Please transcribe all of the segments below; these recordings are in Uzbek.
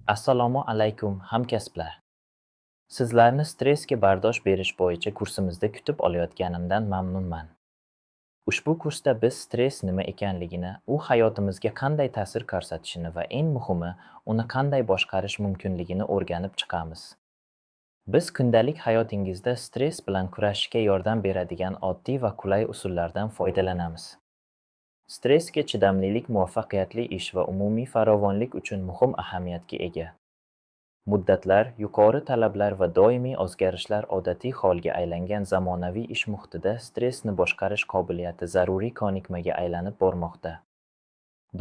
Assalomu alaykum hamkasblar. Sizlarni stressga bardosh berish bo'yicha kursimizda kutib olayotganimdan mamnunman. Ushbu kursda biz stress nima ekanligini, u hayotimizga qanday ta'sir ko'rsatishini va eng muhimi, uni qanday boshqarish mumkinligini o'rganib chiqamiz. Biz kundalik hayotingizda stress bilan kurashishga yordam beradigan oddiy va qulay usullardan foydalanamiz. Stressga chidamlilik muvaffaqiyatli ish va umumiy farovonlik uchun muhim ahamiyatga ega. Muddatlar, yuqori talablar va doimiy o'zgarishlar odatiy holga aylangan zamonaviy ish muhitida stressni boshqarish qobiliyati zaruriy ko'nikmaga aylanib bormoqda.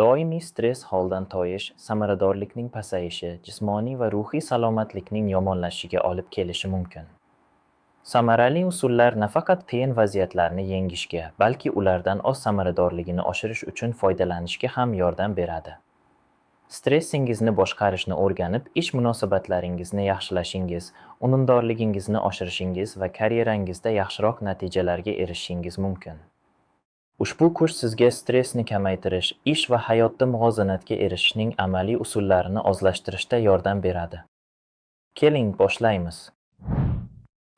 Doimiy stress holdan toyish, samaradorlikning pasayishi, jismoniy va ruhiy salomatlikning yomonlashishiga olib kelishi mumkin. Samarali usullar nafaqat qiyin vaziyatlarni yengishga, balki ulardan o'z samaradorligini oshirish uchun foydalanishga ham yordam beradi. Stressingizni boshqarishni o'rganib, ish munosabatlaringizni yaxshilashingiz, unumdorligingizni oshirishingiz va karyerangizda yaxshiroq natijalarga erishishingiz mumkin. Ushbu kurs sizga stressni kamaytirish, ish va hayotda muvozanatga erishishning amaliy usullarini o'zlashtirishda yordam beradi. Keling, boshlaymiz.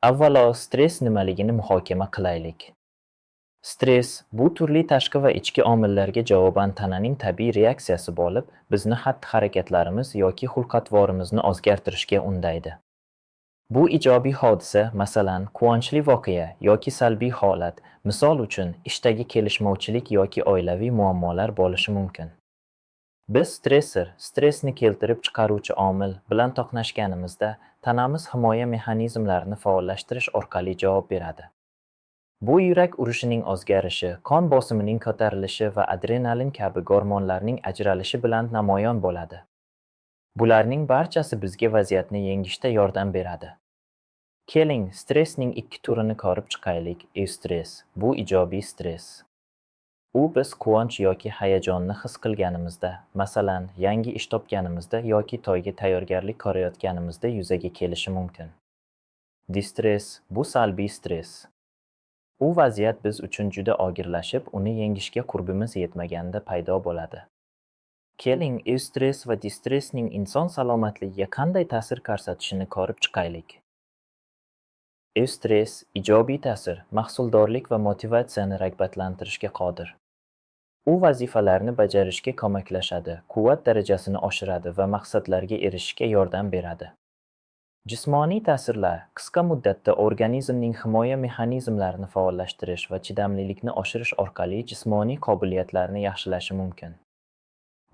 Avvalo, stress nimaligini muhokama qilaylik. Stress bu turli tashqi va ichki omillarga javoban tananing tabiiy reaksiyasi bo'lib, bizni xatti-harakatlarimiz yoki xulq-atvorimizni o'zgartirishga undaydi. Bu ijobiy hodisa, masalan, quvonchli voqea yoki salbiy holat, misol uchun, ishdagi kelishmovchilik yoki oilaviy muammolar bo'lishi mumkin. Biz stressni keltirib chiqaruvchi omil bilan to'qnashganimizda, tanamiz himoya mexanizmlarini faollashtirish orqali javob beradi. Bu yurak urishining o'zgarishi, qon bosimining ko'tarilishi va adrenalin kabi gormonlarning ajralishi bilan namoyon bo'ladi. Bularning barchasi bizga vaziyatni yengishda yordam beradi. Keling, stressning ikki turini ko'rib chiqaylik. Eustress – bu ijobiy stress. U biz quvonch yoki hayajonni his qilganimizda, masalan, yangi ish topganimizda yoki to'yga tayyorgarlik ko'rayotganimizda yuzaga kelishi mumkin. Distress – bu salbiy stress. U vaziyat biz uchun juda og'irlashib, uni yengishga qurbimiz yetmaganda paydo bo'ladi. Keling, eustress va distressning inson salomatligiga qanday ta'sir ko'rsatishini ko'rib chiqaylik. Eustress ijobiy ta'sir, mahsuldorlik va motivatsiyani rag'batlantirishga qodir. U vazifalarni bajarishga ko'maklashadi, quvvat darajasini oshiradi va maqsadlarga erishishga yordam beradi. Jismoniy ta'sirlar qisqa muddatda organizmning himoya mexanizmlarini faollashtirish va chidamlilikni oshirish orqali jismoniy qobiliyatlarni yaxshilashi mumkin.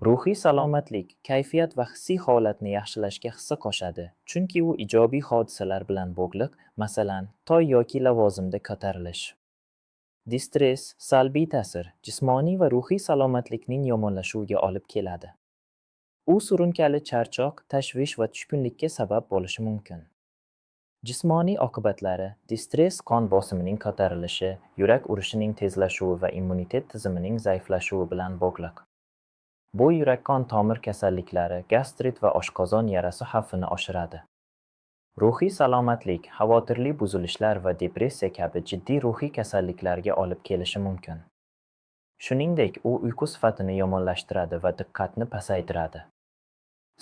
Ruhiy salomatlik, kayfiyat va hissiy holatni yaxshilashga hissa qo'shadi, chunki u ijobiy hodisalar bilan bog'liq, masalan, to'y yoki lavozimda ko'tarilish. Distress, salbiy ta'sir, jismoniy va ruhiy salomatlikning yomonlashuviga olib keladi. U surunkali charchoq, tashvish va tushkunlikka sabab bo'lishi mumkin. Jismoniy oqibatlari distress qon bosimining ko'tarilishi, yurak urishining tezlashuvi va immunitet tizimining zaiflashuvi bilan bog'liq. Bu yurak-qon tomir kasalliklari, gastrit va oshqozon yarasi xavfini oshiradi. Ruhiy salomatlik, xavotirli buzilishlar va depressiya kabi jiddiy ruhiy kasalliklarga olib kelishi mumkin. Shuningdek, u uyqu sifatini yomonlashtiradi va diqqatni pasaytiradi.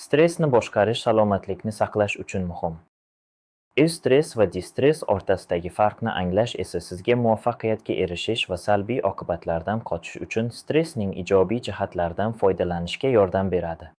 Stressni boshqarish salomatlikni saqlash uchun muhim. Eustress va distress o'rtasidagi farqni anglash esa sizga muvaffaqiyatga erishish va salbiy oqibatlardan qochish uchun stressning ijobiy jihatlaridan foydalanishga yordam beradi.